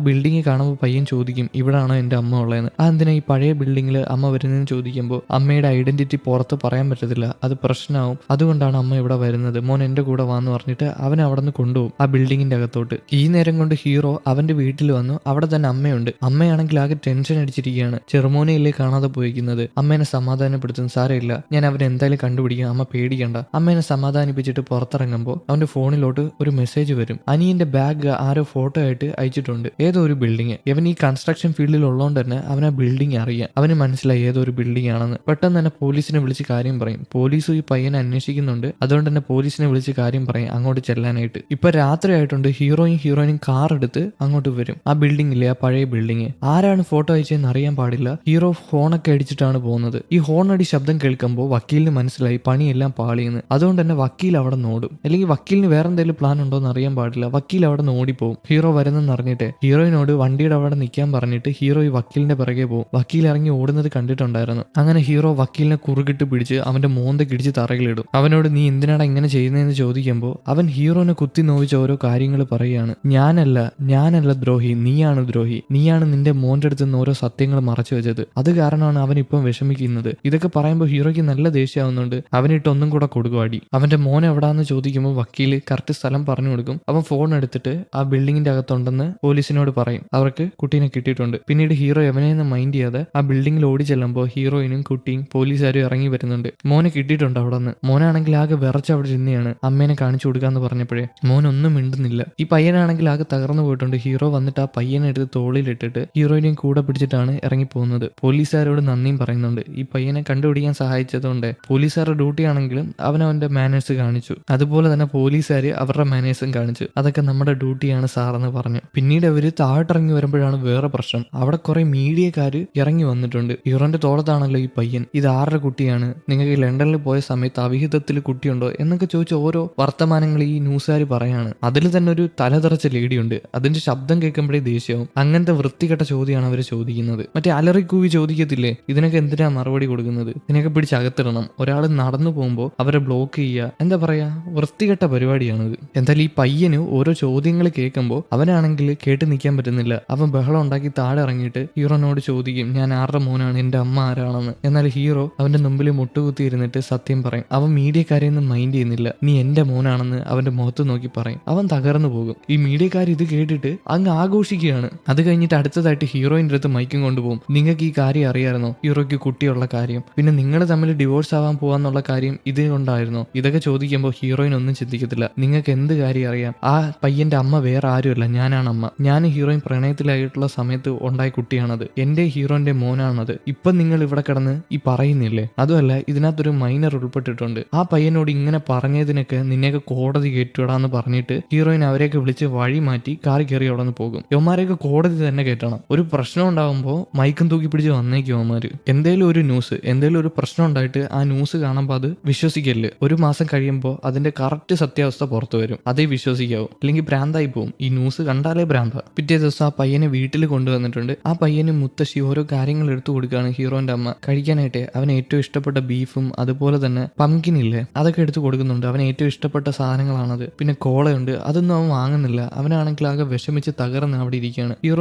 ബിൽഡിംഗ് കാണുമ്പോൾ പയ്യൻ ചോദിക്കും, ഇവിടാണോ എൻ്റെ അമ്മ ഉള്ളതെന്ന്. എന്തിനാ ഈ പഴയ ബിൽഡിങ്ങിൽ അമ്മ വരുന്നതെന്ന് ചോദിക്കുമ്പോൾ അമ്മയുടെ ഐഡന്റിറ്റി പുറത്ത് പറയാൻ പറ്റത്തില്ല, അത് പ്രശ്നമാവും, അതുകൊണ്ടാണ് അമ്മ ഇവിടെ വരുന്നത്, മോൻ എൻ്റെ കൂടെ വാന്ന് പറഞ്ഞിട്ട് അവൻ അവിടെ നിന്ന് കൊണ്ടുപോകും ആ ബിൽഡിങ്ങിന്റെ അകത്തോട്ട്. ഈ നേരം കൊണ്ട് ഹീറോ അവന്റെ വീട്ടിൽ വന്നു. അവിടെ തന്നെ അമ്മയുണ്ട്. അമ്മയാണെങ്കിൽ ആകെ ടെൻഷൻ അടിച്ചിരിക്കുകയാണ്. ചെറുമോനെയല്ലേ കാണാതെ പോയിരിക്കുന്നത്. അമ്മേനെ സമാധാനപ്പെടുത്തും, സാരമില്ല, ഞാൻ അവനെ എന്തായാലും കണ്ടുപിടിക്കാം, അമ്മ പേടിക്കണ്ട. അമ്മേനെ സമാധാനിപ്പിച്ചിട്ട് പുറത്തിറങ്ങുമ്പോൾ അവന്റെ ഫോണിലോട്ട് ഒരു മെസ്സേജ് വരും. അനിയന്റെ ബാഗ് ആരോ ഫോട്ടോ ആയിട്ട് അയച്ചിട്ടുണ്ട്, ഏതോ ഒരു ബിൽഡിംഗ്. അവൻ ഈ കൺസ്ട്രക്ഷൻ ഫീൽഡിൽ ഉള്ളതുകൊണ്ട് തന്നെ അവൻ ആ ബിൽഡിംഗ് അറിയാം. അവന് മനസ്സിലായി ഏതോ ഒരു ബിൽഡിംഗ് ആണെന്ന്. പെട്ടെന്ന് തന്നെ പോലീസിനെ വിളിച്ച് കാര്യം പറയും. പോലീസും ഈ പയ്യനെ അന്വേഷിക്കുന്നുണ്ട്. അതുകൊണ്ട് തന്നെ പോലീസിനെ വിളിച്ച് കാര്യം പറയും അങ്ങോട്ട് ചെല്ലാനായിട്ട്. ഇപ്പൊ രാത്രി ആയിട്ടുണ്ട്. ഹീറോയിനും കാർ എടുത്ത് അങ്ങോട്ട് വരും. ആ ബിൽഡിംഗ് ഇല്ലേ, ആ പഴയ ബിൽഡിംഗ്. ആരാണ് ഫോട്ടോ അയച്ചതെന്ന് അറിയാൻ പാടില്ല. ഹീറോ ഹോണൊക്കെ അടിച്ചിട്ടാണ് പോകുന്നത്. ഈ ഹോണടി ശബ്ദം കേൾക്കുമ്പോൾ വക്കീലിന് മനസ്സിലായി പണിയെല്ലാം പാളിയെന്ന്. അതുകൊണ്ട് തന്നെ വക്കീൽ അവിടെ നോടും. അല്ലെങ്കിൽ വക്കീലിന് വേറെ എന്തെങ്കിലും പ്ലാൻ ഉണ്ടോ എന്ന് അറിയാൻ പാടില്ല. വക്കീൽ അവിടെ ഓടിപ്പോവും. ഹീറോ വരുന്നെന്ന് അറിഞ്ഞിട്ട് ഹീറോയിനോട് വണ്ടിയുടെ അവിടെ നിൽക്കാൻ പറഞ്ഞിട്ട് ഹീറോ ഈ വക്കീലിന്റെ പിറകെ പോകും. വക്കീൽ ഇറങ്ങി ഓടുന്നത് കണ്ടിട്ടുണ്ടായിരുന്നു. അങ്ങനെ ഹീറോ വക്കീലിനെ കുറുകിട്ട് പിടിച്ച് അവന്റെ മോന്ത കിടിച്ച് തറയിലിടും. അവനോട് നീ എന്തിനാണ് ഇങ്ങനെ ചെയ്യുന്നതെന്ന് ചോദിക്കുമ്പോൾ അവൻ ഹീറോനെ കുത്തി നോവിച്ച ഓരോ കാര്യങ്ങൾ പറയുകയാണ്. ഞാനല്ല ദ്രോഹി, നീയാണ് ദ്രോഹി. നീയാണ് നിന്റെ മോന്റെ അടുത്ത് നിന്ന് ഓരോ സത്യങ്ങൾ മറച്ചു വെച്ചത്. അത് കാരണമാണ് അവൻ ഇപ്പം വിഷമിക്കുന്നത്. ഇതൊക്കെ പറയുമ്പോൾ ഹീറോയ്ക്ക് നല്ല ദേഷ്യമാവുന്നുണ്ട്. അവനിട്ട് ഒന്നും കൂടെ കൊടുക്കും അടി. അവന്റെ മോൻ എവിടാന്ന് ചോദിക്കുമ്പോൾ വക്കീല് കറക്റ്റ് സ്ഥലം പറഞ്ഞു കൊടുക്കും. അവൻ ഫോൺ എടുത്തിട്ട് ആ ബിൽഡിങ്ങിന്റെ അകത്തുണ്ടെന്ന് പോലീസിനോട് പറയും. അവർക്ക് കുട്ടീനെ കിട്ടിയിട്ടുണ്ട്. പിന്നീട് ഹീറോ എവനെയൊന്നും മൈൻഡ് ചെയ്യാതെ ആ ബിൽഡിങ്ങിൽ ഓടി ചെല്ലുമ്പോൾ ഹീറോയിനും കുട്ടിയും പോലീസുകാരും ഇറങ്ങി വരുന്നുണ്ട്. മോനെ കിട്ടിയിട്ടുണ്ട് അവിടെ നിന്ന്. മോനാണെങ്കിൽ ആകെ വിറച്ച് അവിടെ ഇരുന്നെയാണ്. അമ്മേനെ കാണിച്ചു കൊടുക്കാന്ന് പറഞ്ഞപ്പോഴേ മോൻ ഒന്നും മിണ്ടുന്നില്ല. ഈ പയ്യനാണെങ്കിൽ ആകെ തകർന്നു പോയിട്ടുണ്ട്. ഹീറോ വന്നിട്ട് ആ പയ്യനെ എടുത്ത് തോളിലിട്ടിട്ട് ഹീറോയിനെയും കൂടെ പിടിച്ചിട്ടാണ് ഇറങ്ങി പോകുന്നത്. പോലീസുകാരോട് നന്ദിയും പറയുന്നുണ്ട്. ഈ പയ്യനെ കണ്ടുപിടിക്കാൻ സഹായിച്ചതുകൊണ്ട് പോലീസുകാരുടെ ഡ്യൂട്ടി ആണെങ്കിലും അവനവന്റെ മാനേഴ്സ് കാണിച്ചു. അതുപോലെ തന്നെ പോലീസുകാർ അവരുടെ മാനേഴ്സും കാണിച്ചു. അതൊക്കെ നമ്മുടെ ഡ്യൂട്ടിയാണ് സാറെന്ന് പറഞ്ഞു. പിന്നീട് അവര് താഴോട്ടിറങ്ങി വരുമ്പോഴാണ് വേറെ പ്രശ്നം. അവിടെ കുറെ മീഡിയക്കാര് ഇറങ്ങി വന്നിട്ടുണ്ട്. ഹീറോന്റെ തോളത്താണല്ലോ ഈ പയ്യൻ. ഇത് ആരുടെ കുട്ടിയാണ്, നിങ്ങൾക്ക് ലണ്ടനിൽ പോയ സമയത്ത് അവിഹിതത്തിൽ കുട്ടിയുണ്ടോ എന്നൊക്കെ ചോദിച്ച് ഓരോ വർത്തമാനങ്ങൾ ഈ ന്യൂസുകാർ പറയാണ്. അതിൽ തന്നെ ഒരു തലതെറച്ച ലേഡിയുണ്ട്. അതിന്റെ ശബ്ദം കേൾക്കുമ്പോഴേ ദേഷ്യവും. അങ്ങനത്തെ വൃത്തികെട്ട ചോദ്യമാണ് അവർ ചോദിക്കുന്നത്. മറ്റേ അലറിക്കൂവി ചോദിക്കത്തില്ലേ, ഇതിനൊക്കെ എന്തിനാ മറുപടി കൊടുക്കുന്നത്, ഇതിനൊക്കെ പിടിച്ച് അകത്തിടണം. ഒരാൾ നടന്നു പോകുമ്പോൾ അവരെ ബ്ലോക്ക് ചെയ്യുക, എന്താ പറയാ, വൃത്തികെട്ട പരിപാടിയാണിത്. എന്തായാലും ഈ പയ്യന് ഓരോ ചോദ്യങ്ങൾ കേൾക്കുമ്പോൾ അവനാണെങ്കിൽ കേട്ട് നിൽക്കാൻ പറ്റുന്നില്ല. അവൻ ബഹളം ഉണ്ടാക്കി താഴെ ഇറങ്ങിയിട്ട് ഹീറോനോട് ചോദിക്കും, ഞാൻ ആരുടെ മോനാണ്, എന്റെ അമ്മ ആരാണെന്ന്. എന്നാൽ ഹീറോ അവന്റെ മുമ്പിൽ മുട്ടുകുത്തി ഇരുന്നിട്ട് സത്യം പറയും. അവൻ മീഡിയക്കാരെയൊന്നും മൈൻഡ് ചെയ്യുന്നില്ല. നീ എന്റെ മോനാണെന്ന് അവന്റെ മുഖത്ത് നോക്കി പറയും. അവൻ തകർന്നു പോകും. ഈ മീഡിയക്കാർ ഇത് കേട്ടിട്ട് അങ്ങ് ആഘോഷിക്കുകയാണ്. അത് കഴിഞ്ഞിട്ട് അടുത്തതായിട്ട് ഹീറോയിൻ്റെ അടുത്ത് മൈക്കും കൊണ്ടുപോകും. നിങ്ങൾക്ക് ഈ കാര്യം അറിയാമായിരുന്നോ, ഹീറോയ്ക്ക് കുട്ടിയുള്ള കാര്യം, പിന്നെ നിങ്ങൾ തമ്മിൽ ഡിവോഴ്സ് ആവാൻ പോവാന്നുള്ള കാര്യം ഇത് കൊണ്ടായിരുന്നോ? ഇതൊക്കെ ചോദിക്കുമ്പോൾ ഹീറോയിൻ ഒന്നും ചിന്തിക്കത്തില്ല. നിങ്ങൾക്ക് എന്ത് കാര്യം അറിയാം, ആ പയ്യന്റെ അമ്മ വേറെ ആരുമല്ല, ഞാനാണ് അമ്മ. ഞാൻ ഹീറോയിൻ പ്രണയത്തിലായിട്ടുള്ള സമയത്ത് ഉണ്ടായ കുട്ടിയാണത്, എന്റെ ഹീറോന്റെ മോനാണത്. ഇപ്പം നിങ്ങൾ ഇവിടെ കിടന്ന് ഈ പറയുന്നില്ലേ? അതുമല്ല ഇതിനകത്തൊരു മൈനർ ഉൾപ്പെട്ടിട്ടുണ്ട്. ആ പയ്യനോട് ഇങ്ങനെ പറഞ്ഞതിനൊക്കെ നിന്നെയൊക്കെ കോടതി കേട്ടുവിടാന്ന് പറഞ്ഞിട്ട് ഹീറോയിൻ അവരെയൊക്കെ വിളിച്ച് വഴി മാറ്റി കാറി കയറി അവിടെ നിന്ന് പോകും. യവന്മാരെയൊക്കെ കോടതി തന്നെ കേട്ടണം. ഒരു പ്രശ്നം ഉണ്ടാകുമ്പോൾ മൈക്കും തൂക്കി പിടിച്ച് വന്നേക്കും യവന്മാര്. എന്തേലും ഒരു ന്യൂസ്, എന്തേലും ഒരു പ്രശ്നം ഉണ്ടായിട്ട് ആ ന്യൂസ് കാണുമ്പോൾ അത് വിശ്വസിക്കല്ലേ. ഒരു മാസം കഴിയുമ്പോൾ അതിന്റെ കറക്റ്റ് സത്യാവസ്ഥ പുറത്തു വരും. അതേ വിശ്വസിക്കാവും, അല്ലെങ്കിൽ ഭ്രാന്തായി പോവും. ഈ ന്യൂസ് കണ്ടാലേ ഭ്രാന്ത. പിറ്റേ ദിവസം ആ പയ്യനെ വീട്ടിൽ കൊണ്ടുവന്നിട്ടുണ്ട്. ആ പയ്യന് മുത്തശ്ശി ഓരോ കാര്യങ്ങൾ എടുത്തു കൊടുക്കുകയാണ് ഹീറോന്റെ അമ്മ കഴിക്കാനായിട്ട്. അവന് ഏറ്റവും ഇഷ്ടപ്പെട്ട ബീഫും അതുപോലെ തന്നെ പംകിൻ ഇല്ലേ, അതൊക്കെ എടുത്തു കൊടുക്കുന്നുണ്ട്. അവന് ഏറ്റവും ഇഷ്ടപ്പെട്ട സാധനങ്ങളാണത്. പിന്നെ കോളയുണ്ട്, അതൊന്നും അവൻ വാങ്ങുന്നില്ല. അവനാണെങ്കിൽ ആകെ വിഷമിച്ച് തകർന്ന് അവിടെ ഇരിക്കുകയാണ്.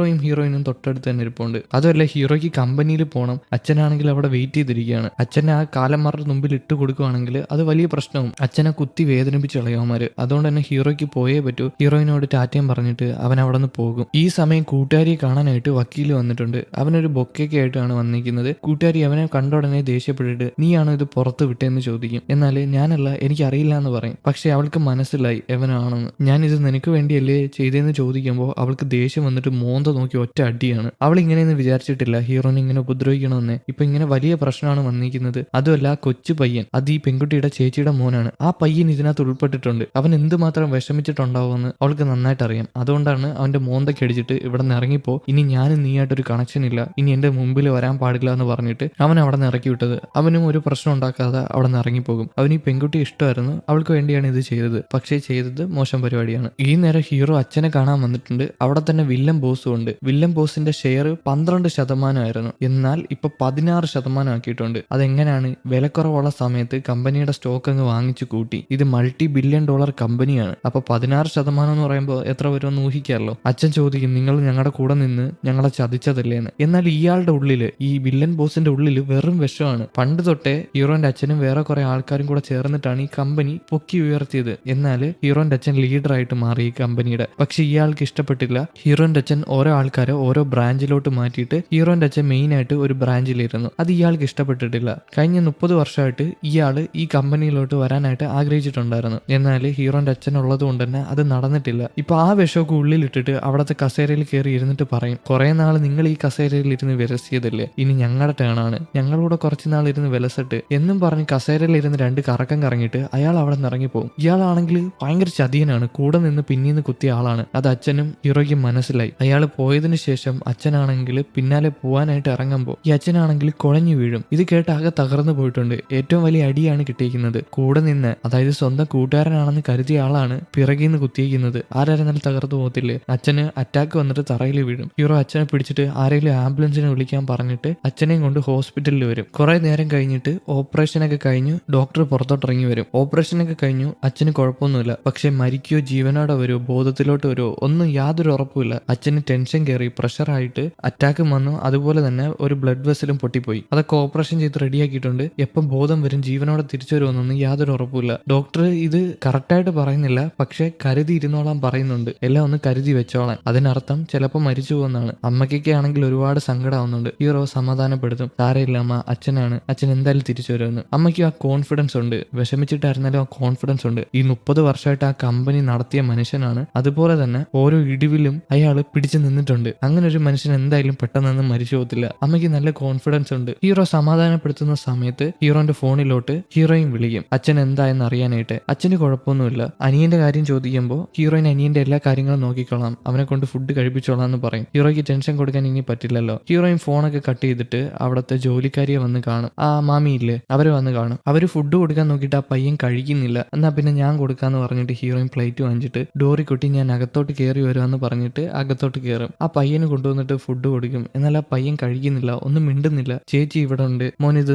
ഹീറോയിനും തൊട്ടടുത്ത് തന്നെ ഇരിപ്പുണ്ട്. അതുമല്ല ഹീറോയ്ക്ക് കമ്പനിയിൽ പോകണം. അച്ഛനാണെങ്കിൽ അവിടെ വെയിറ്റ് ചെയ്തിരിക്കുകയാണ്. അച്ഛനെ ആ കാലന്മാരുടെ മുമ്പിൽ ഇട്ട് കൊടുക്കുകയാണെങ്കിൽ അത് വലിയ പ്രശ്നവും. അച്ഛനെ കുത്തി വേദനിപ്പിച്ച് കളയവന്മാര്. അതുകൊണ്ട് തന്നെ ഹീറോയ്ക്ക് പോയേ പറ്റൂ. ഹീറോയിനോട് ടാറ്റയും പറഞ്ഞിട്ട് അവൻ അവിടെ നിന്ന് പോകും. ഈ സമയം കൂട്ടുകാരിയെ കാണാനായിട്ട് വക്കീല് വന്നിട്ടുണ്ട്. അവനൊരു ബൊക്കെയൊക്കെ ആയിട്ടാണ് വന്നിരിക്കുന്നത്. കൂട്ടുകാരി അവനെ കണ്ട ഉടനെ ദേഷ്യപ്പെട്ടിട്ട് നീയാണോ ഇത് പുറത്ത് വിട്ടേന്ന് ചോദിക്കും. എന്നാൽ ഞാനല്ല, എനിക്കറിയില്ല എന്ന് പറയും. പക്ഷെ അവൾക്ക് മനസ്സിലായി എവനാണെന്ന്. ഞാൻ ഇത് നിനക്ക് വേണ്ടിയല്ലേ ചെയ്തതെന്ന് ചോദിക്കുമ്പോൾ അവൾക്ക് ദേഷ്യം വന്നിട്ട് മോന്ത നോക്കി ഒറ്റ അടിയാണ്. അവൾ ഇങ്ങനെയൊന്നും വിചാരിച്ചിട്ടില്ല ഹീറോനെ ഇങ്ങനെ ഉപദ്രവിക്കണമെന്ന്. ഇപ്പൊ ഇങ്ങനെ വലിയ പ്രശ്നമാണ് വന്നിരിക്കുന്നത്. അതുമല്ല കൊച്ചു പയ്യൻ, അത് ഈ പെൺകുട്ടിയുടെ ചേച്ചിയുടെ മോനാണ്. ആ പയ്യൻ ഇതിനകത്ത് ഉൾപ്പെട്ടിട്ടുണ്ട്. അവൻ എന്തുമാത്രം വിഷമിച്ചിട്ടുണ്ടാവുമെന്ന് അവൾക്ക് നന്നായിട്ട് അറിയാം. അതുകൊണ്ടാണ് അവന്റെ മോന്തയ്ക്ക് അടിച്ചിട്ട് ഇവിടെ നിന്ന് ഇറങ്ങിപ്പോ, ഇനി ഞാനും നീയായിട്ടൊരു കണക്ഷൻ ഇല്ല, ഇനി എന്റെ മുമ്പിൽ വരാൻ പാടില്ല എന്ന് പറഞ്ഞിട്ട് അവൻ അവിടെ നിന്ന് ഇറക്കി വിട്ടത്. അവനും ഒരു പ്രശ്നം ഉണ്ടാക്കാതെ അവിടെ നിന്ന് ഇറങ്ങിപ്പോകും. അവന് ഈ പെൺകുട്ടി ഇഷ്ടമായിരുന്നു, അവൾക്ക് വേണ്ടിയാണ് ഇത് ചെയ്തത്. പക്ഷേ ചെയ്തത് മോശം പരിപാടിയാണ്. ഈ നേരം ഹീറോ അച്ഛനെ കാണാൻ വന്നിട്ടുണ്ട്. അവിടെ തന്നെ വില്ലൻ ബോസും ഉണ്ട്. വില്ലൻ ബോസിന്റെ ഷെയർ 12% എന്നാൽ ഇപ്പൊ 16% ആക്കിയിട്ടുണ്ട്. അതെങ്ങനെയാണ്? വിലക്കുറവുള്ള സമയത്ത് കമ്പനിയുടെ സ്റ്റോക്ക് അങ്ങ് വാങ്ങിച്ചു കൂട്ടി. ഇത് $multi-billion കമ്പനിയാണ്. അപ്പൊ 16% സാധനം എന്ന് പറയുമ്പോൾ എത്ര വരുമെന്ന് ഊഹിക്കാമല്ലോ. അച്ഛൻ ചോദിക്കും, നിങ്ങൾ ഞങ്ങളുടെ കൂടെ നിന്ന് ഞങ്ങളെ ചതിച്ചതല്ലേ എന്ന്. എന്നാൽ ഇയാളുടെ ഉള്ളില്, ഈ വില്ലൻ ബോസിന്റെ ഉള്ളില് വെറും വിഷമാണ്. പണ്ട് തൊട്ടേ ഹീറോന്റെ അച്ഛനും വേറെ കുറെ ആൾക്കാരും കൂടെ ചേർന്നിട്ടാണ് ഈ കമ്പനി പൊക്കി ഉയർത്തിയത്. എന്നാൽ ഹീറോന്റെ അച്ഛൻ ലീഡറായിട്ട് മാറി ഈ കമ്പനിയുടെ. പക്ഷെ ഇയാൾക്ക് ഇഷ്ടപ്പെട്ടില്ല. ഹീറോന്റെ അച്ഛൻ ഓരോ ആൾക്കാരെ ഓരോ ബ്രാഞ്ചിലോട്ട് മാറ്റിയിട്ട് ഹീറോന്റെ അച്ഛൻ മെയിൻ ആയിട്ട് ഒരു ബ്രാഞ്ചിലിരുന്നു. അത് ഇയാൾക്ക് ഇഷ്ടപ്പെട്ടിട്ടില്ല. കഴിഞ്ഞ 30 വർഷമായിട്ട് ഇയാള് ഈ കമ്പനിയിലോട്ട് വരാനായിട്ട് ആഗ്രഹിച്ചിട്ടുണ്ടായിരുന്നു. എന്നാൽ ഹീറോന്റെ അച്ഛൻ ഉള്ളത് കൊണ്ട് തന്നെ അത് നടന്നിട്ടില്ല. ഇപ്പൊ ആ വിഷമൊക്കെ ഉള്ളിലിട്ടിട്ട് അവിടത്തെ കസേരയിൽ കയറി ഇരുന്നിട്ട് പറയും, കുറെ നാൾ നിങ്ങൾ ഈ കസേരയിൽ ഇരുന്ന് വിലസിയതല്ലേ, ഇനി ഞങ്ങളുടെ ടേണാണ്, ഞങ്ങളൂടെ കുറച്ച് നാൾ ഇരുന്ന് വിലസിട്ട് എന്നും പറഞ്ഞ് കസേരയിൽ ഇരുന്ന് 2 കറക്കം കറങ്ങിയിട്ട് അയാൾ അവിടെ നിന്ന് ഇറങ്ങിപ്പോകും. ഇയാളാണെങ്കിൽ ഭയങ്കര ചതിയനാണ്, കൂടെ നിന്ന് പിന്നീന്ന് കുത്തിയ ആളാണ്. അത് അച്ഛനും ഹീറോയ്ക്കും മനസ്സിലായി. അയാൾ പോയതിനു ശേഷം അച്ഛനാണെങ്കിൽ പിന്നാലെ പോവാനായിട്ട് ഇറങ്ങുമ്പോൾ ഈ അച്ഛനാണെങ്കിൽ കുഴഞ്ഞു വീഴും. ഇത് കേട്ട് ആകെ തകർന്നു പോയിട്ടുണ്ട്. ഏറ്റവും വലിയ അടിയാണ് കിട്ടിയിരിക്കുന്നത്. കൂടെ നിന്ന്, അതായത് സ്വന്തം കൂട്ടുകാരനാണെന്ന് കരുതിയ ആളാണ് പിറകിൽ നിന്ന് കുത്തിയിരിക്കുന്നത്. ആരായിരുന്നാലും തകർന്നു പോകത്തില്ലേ. അച്ഛന് അറ്റാക്ക് വന്നിട്ട് തറയിൽ വീഴും. ഹീറോ അച്ഛനെ പിടിച്ചിട്ട് ആരെങ്കിലും ആംബുലൻസിനെ വിളിക്കാൻ പറഞ്ഞിട്ട് അച്ഛനെയും കൊണ്ട് ഹോസ്പിറ്റലിൽ വരും. കുറെ നേരം കഴിഞ്ഞിട്ട് ഓപ്പറേഷനൊക്കെ കഴിഞ്ഞു ഡോക്ടർ പുറത്തോട്ടിറങ്ങി വരും. ഓപ്പറേഷനൊക്കെ കഴിഞ്ഞു, അച്ഛന് കുഴപ്പമൊന്നുമില്ല. പക്ഷെ മരിക്കോ ജീവനോടെ വരുമോ ബോധത്തിലോട്ട് വരുമോ ഒന്നും യാതൊരു ഉറപ്പുമില്ല. അച്ഛന് ടെൻഷൻ കയറി, പ്രഷറായിട്ട് അറ്റാക്കും വന്നു. അതുപോലെ തന്നെ ഒരു ബ്ലഡ് വെസലും പൊട്ടിപ്പോയി. അതൊക്കെ ഓപ്പറേഷൻ ചെയ്ത് റെഡിയാക്കിയിട്ടുണ്ട്. എപ്പം ബോധം വരും, ജീവനോടെ തിരിച്ചു വരുമെന്നൊന്നും യാതൊരു ഉറപ്പുമില്ല. ഡോക്ടർ ഇത് കറക്റ്റായിട്ട് പറയുന്നില്ല, പക്ഷെ കരുതി ഇരുന്നോളാൻ പറയുന്നുണ്ട്. എല്ലാം ഒന്ന് കരുതി വെച്ചോളാൻ. അതിനർത്ഥം ചിലപ്പോൾ മരിച്ചു പോകുന്നതാണ്. അമ്മയ്ക്കൊക്കെ ആണെങ്കിൽ ഒരുപാട് സങ്കടമാവുന്നുണ്ട്. ഹീറോ സമാധാനപ്പെടുത്തും, സാരമില്ല അമ്മ, അച്ഛനാണ്, അച്ഛൻ എന്തായാലും തിരിച്ചു വരുമെന്ന്. അമ്മയ്ക്ക് ആ കോൺഫിഡൻസ് ഉണ്ട്. വിഷമിച്ചിട്ടായിരുന്നാലും ആ കോൺഫിഡൻസ് ഉണ്ട്. ഈ 30 വർഷമായിട്ട് ആ കമ്പനി നടത്തിയ മനുഷ്യനാണ്. അതുപോലെ തന്നെ ഓരോ ഇടിവിലും അയാൾ പിടിച്ചു നിന്നിട്ടുണ്ട്. അങ്ങനെ ഒരു മനുഷ്യൻ എന്തായാലും പെട്ടെന്നൊന്നും മരിച്ചു പോകത്തില്ല. അമ്മയ്ക്ക് നല്ല കോൺഫിഡൻസ് ഉണ്ട്. ഹീറോ സമാധാനപ്പെടുത്തുന്ന സമയത്ത് ഹീറോന്റെ ഫോണിലോട്ട് ഹീറോയും വിളിക്കും, അച്ഛൻ എന്തായെന്ന് അറിയാനായിട്ട്. അച്ഛന് കുഴപ്പമൊന്നുമില്ല. അനിയന്റെ കാര്യം ചോദിക്കുമ്പോൾ ഹീറോയിൻ അനിയന്റെ എല്ലാ കാര്യങ്ങളും നോക്കിക്കോളാം, അവനെ കൊണ്ട് ഫുഡ് കഴിപ്പിച്ചോളാം എന്ന് പറയും. ഹീറോയ്ക്ക് ടെൻഷൻ കൊടുക്കാൻ ഇനി പറ്റില്ലല്ലോ. ഹീറോയിൻ ഫോണൊക്കെ കട്ട് ചെയ്തിട്ട് അവിടുത്തെ ജോലിക്കാരിയെ വന്ന് കാണും. ആ മാമിയില്ലേ, അവര് വന്ന് കാണും. അവര് ഫുഡ് കൊടുക്കാൻ നോക്കിയിട്ട് ആ പയ്യൻ കഴിക്കുന്നില്ല. എന്നാ പിന്നെ ഞാൻ കൊടുക്കാന്ന് പറഞ്ഞിട്ട് ഹീറോയിൻ പ്ലേറ്റ് വാങ്ങിച്ചിട്ട് ഡോറി കൊട്ടി ഞാൻ അകത്തോട്ട് കയറി വരുവാന്ന് പറഞ്ഞിട്ട് അകത്തോട്ട് കയറും. ആ പയ്യന് കൊണ്ടുവന്നിട്ട് ഫുഡ് കൊടുക്കും. എന്നാൽ ആ പയ്യൻ കഴിക്കുന്നില്ല, ഒന്നും മിണ്ടുന്നില്ല. ചേച്ചി ഇവിടെ ഉണ്ട്, മോൻ ഇത്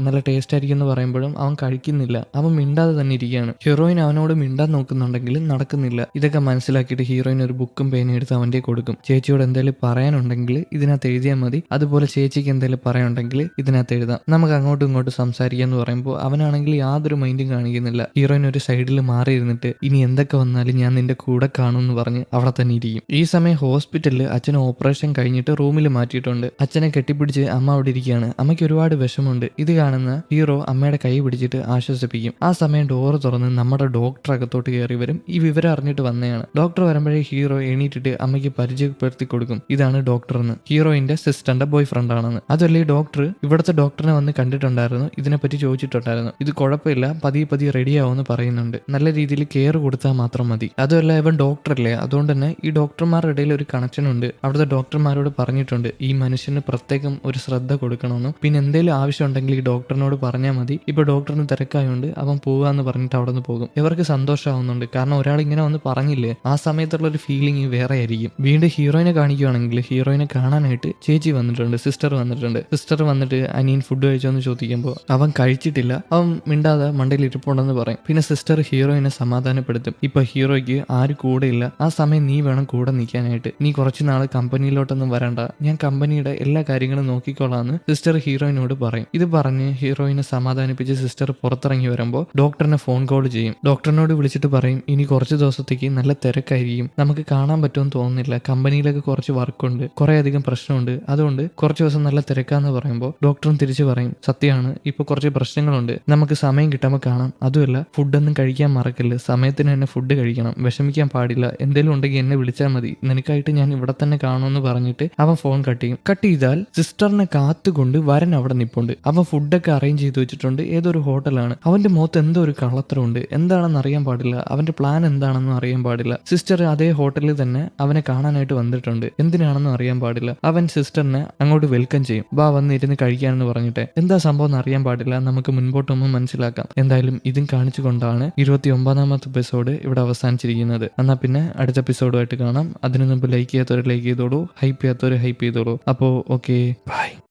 നല്ല ടേസ്റ്റ് ആയിരിക്കും എന്ന് പറയുമ്പോഴും അവൻ കഴിക്കുന്നില്ല. അവൻ മിണ്ടാതെ തന്നെ ഇരിക്കുകയാണ്. ഹീറോയിൻ അവനോട് മിണ്ടാൻ നോക്കുന്നുണ്ടെങ്കിലും നടക്കുന്നില്ല. ഇതൊക്കെ മനസ്സിലാക്കിയിട്ട് ഹീറോയിൻ ഒരു ബുക്കും പേനയും എടുത്ത് അവന്റെ കൊടുക്കും. ചേച്ചിയോട് എന്തെങ്കിലും പറയാനുണ്ടെങ്കിൽ ഇതിനകത്ത് എഴുതിയാൽ മതി, അതുപോലെ ചേച്ചിക്ക് എന്തെങ്കിലും പറയാനുണ്ടെങ്കിൽ ഇതിനകത്ത് എഴുതാം, നമുക്ക് അങ്ങോട്ടും ഇങ്ങോട്ടും സംസാരിക്കാം എന്ന് പറയുമ്പോൾ അവനാണെങ്കിൽ യാതൊരു മൈൻഡും കാണിക്കുന്നില്ല. ഹീറോയിൻ ഒരു സൈഡിൽ മാറി ഇരുന്നിട്ട് ഇനി എന്തൊക്കെ വന്നാലും ഞാൻ നിന്റെ കൂടെ കാണും എന്ന് പറഞ്ഞ് അവിടെ തന്നെ ഇരിക്കും. ഈ സമയം ഹോസ്പിറ്റലിൽ അച്ഛന് ഓപ്പറേഷൻ കഴിഞ്ഞിട്ട് റൂമിൽ മാറ്റിയിട്ടുണ്ട്. അച്ഛനെ കെട്ടിപ്പിടിച്ച് അമ്മ അവിടെ ഇരിക്കുകയാണ്. അമ്മയ്ക്ക് ഒരുപാട് വിഷമമുണ്ട്. ഇത് കാണുന്ന ഹീറോ അമ്മയുടെ കൈ പിടിച്ചിട്ട് ആശ്വസിപ്പിക്കും. ആ സമയം ഡോറ് തുറന്ന് നമ്മുടെ ഡോക്ടർ അകത്തോട്ട് കയറി വരും. ഈ വിവരം അറിഞ്ഞിട്ട് വന്നതാണ്. ഡോക്ടർ വരുമ്പോഴേ ഹീറോ എണീറ്റിട്ട് അമ്മയ്ക്ക് പരിചയപ്പെടുത്തി കൊടുക്കും, ഇതാണ് ഡോക്ടർ എന്ന്. ഹീറോയിന്റെ സിസ്റ്ററിന്റെ ബോയ് ഫ്രണ്ട് ആണെന്ന്. അതല്ല, ഈ ഡോക്ടർ ഇവിടുത്തെ ഡോക്ടറിനെ വന്ന് കണ്ടിട്ടുണ്ടായിരുന്നു, ഇതിനെപ്പറ്റി ചോദിച്ചിട്ടുണ്ടായിരുന്നു. ഇത് കുഴപ്പമില്ല, പതിയെ റെഡി ആവുമെന്ന് പറയുന്നുണ്ട്. നല്ല രീതിയിൽ കെയർ കൊടുത്താൽ മാത്രം മതി. അതുമല്ല, ഇവൻ ഡോക്ടറല്ലേ, അതുകൊണ്ട് തന്നെ ഈ ഡോക്ടർമാരുടെ ഇടയിൽ ഒരു കണക്ഷൻ ഉണ്ട്. അവിടുത്തെ ഡോക്ടർമാരോട് പറഞ്ഞിട്ടുണ്ട് ഈ മനുഷ്യന് പ്രത്യേകം ഒരു ശ്രദ്ധ കൊടുക്കണമെന്നും. പിന്നെ എന്തെങ്കിലും ആവശ്യം ഉണ്ടെങ്കിൽ ഈ ഡോക്ടറിനോട് പറഞ്ഞാൽ മതി. ഇപ്പൊ ഡോക്ടറിന് തിരക്കായോണ്ട് അവൻ പോവാന്ന് പറഞ്ഞിട്ട് അവിടെ നിന്ന് പോകും. ഇവർക്ക് സന്തോഷമാവുന്നുണ്ട്. കാരണം ഒരാൾ ഇങ്ങനെ വന്ന് പറഞ്ഞില്ലേ, ആ സമയത്തുള്ള ഒരു ഫീലിംഗ് വേറെ ആയിരിക്കും. വീണ്ടും ഹീറോയിനെ കാണിക്കുകയാണെങ്കിൽ ഹീറോയിനെ കാണാനായിട്ട് ചേച്ചി വന്നിട്ടുണ്ട്, സിസ്റ്റർ വന്നിട്ടുണ്ട്. സിസ്റ്റർ വന്നിട്ട് അനിയൻ ഫുഡ് കഴിച്ചോന്ന് ചോദിക്കുമ്പോൾ അവൻ കഴിച്ചിട്ടില്ല, അവൻ മിണ്ടാതെ മണ്ടയിൽ ഇരിപ്പുണ്ടെന്ന് പറയും. പിന്നെ സിസ്റ്റർ ഹീറോയിനെ സമാധാനപ്പെടുത്തും. ഇപ്പൊ ഹീറോയ്ക്ക് ആരും കൂടെ ഇല്ല, ആ സമയം നീ വേണം കൂടെ നിൽക്കാനായിട്ട്. നീ കുറച്ച് നാള് കമ്പനിയിലോട്ടൊന്നും വരണ്ട, ഞാൻ കമ്പനിയുടെ എല്ലാ കാര്യങ്ങളും നോക്കിക്കോളാന്ന് സിസ്റ്റർ ഹീറോയിനോട് പറയും. ഇത് പറഞ്ഞ് ഹീറോയിനെ സമാധാനിപ്പിച്ച് സിസ്റ്റർ പുറത്തിറങ്ങി വരുമ്പോൾ ഡോക്ടറിനെ ഫോൺ കോൾ ചെയ്യും. ഡോക്ടറിനോട് വിളിച്ചിട്ട് പറയും ഇനി കുറച്ച് ദിവസത്തേക്ക് നല്ല തിരക്കായിരിക്കും, നമുക്ക് കാണാൻ പറ്റുമെന്ന് തോന്നുന്നില്ല, കമ്പനിയിലൊക്കെ കുറച്ച് വർക്കുണ്ട്, കുറെ അധികം പ്രശ്നമുണ്ട്, അതുകൊണ്ട് കുറച്ച് ദിവസം നല്ല തിരക്കാന്ന് പറയുമ്പോൾ ഡോക്ടറും തിരിച്ചു പറയും സത്യമാണ്, ഇപ്പൊ കുറച്ച് പ്രശ്നങ്ങളുണ്ട്, നമുക്ക് സമയം കിട്ടുമ്പോൾ കാണാം. അതുമല്ല, ഫുഡൊന്നും കഴിക്കാൻ മറക്കല്ല്, സമയത്തിന് തന്നെ ഫുഡ് കഴിക്കണം, വിഷമിക്കാൻ പാടില്ല, എന്തെങ്കിലും ഉണ്ടെങ്കിൽ എന്നെ വിളിച്ചാൽ മതി, നിനക്കായിട്ട് ഞാൻ ഇവിടെ തന്നെ കാണുമെന്ന് പറഞ്ഞിട്ട് അവൻ ഫോൺ കട്ട് ചെയ്യും. കട്ട് ചെയ്താൽ സിസ്റ്ററിനെ കാത്തുകൊണ്ട് വരൻ അവിടെ നിപ്പുണ്ട്. അവൻ ഫുഡൊക്കെ അറേഞ്ച് ചെയ്ത് വെച്ചിട്ടുണ്ട്. ഏതൊരു ഹോട്ടലാണ്. അവന്റെ മുഖത്ത് എന്തോ ഒരു കള്ളത്തരമുണ്ട്. എന്താണെന്ന് അറിയാൻ പാടില്ല, അവന്റെ പ്ലാൻ എന്താണെന്നും അറിയാൻ പാടില്ല. സിസ്റ്റർ അതേ ഹോട്ടലിൽ തന്നെ അവനെ കാണാനായിട്ട് വന്നിട്ടുണ്ട്. എന്തിനാണെന്നും അറിയാൻ പാടില്ല. അവൻ സിസ്റ്ററിനെ അങ്ങോട്ട് വെൽക്കം ചെയ്യും. ബാ വന്ന് ഇരുന്ന് കഴിക്കാനെന്ന് പറഞ്ഞിട്ട്. എന്താ സംഭവം എന്ന് അറിയാൻ പാടില്ല, നമുക്ക് മുൻപോട്ടൊന്നും മനസ്സിലാക്കാം. എന്തായാലും ഇതും കാണിച്ചുകൊണ്ടാണ് 29ാമത്തെ എപ്പിസോഡ് ഇവിടെ അവസാനിച്ചിരിക്കുന്നത്. എന്നാ പിന്നെ അടുത്ത എപ്പിസോഡുമായിട്ട് കാണാം. അതിനു മുമ്പ് ലൈക്ക് ചെയ്യാത്തവർ ലൈക്ക് ചെയ്തോളൂ, ഹൈപ്പ് ചെയ്യാത്തവർ ഹൈപ്പ് ചെയ്തോളൂ. അപ്പോൾ ഓക്കെ, ബൈ.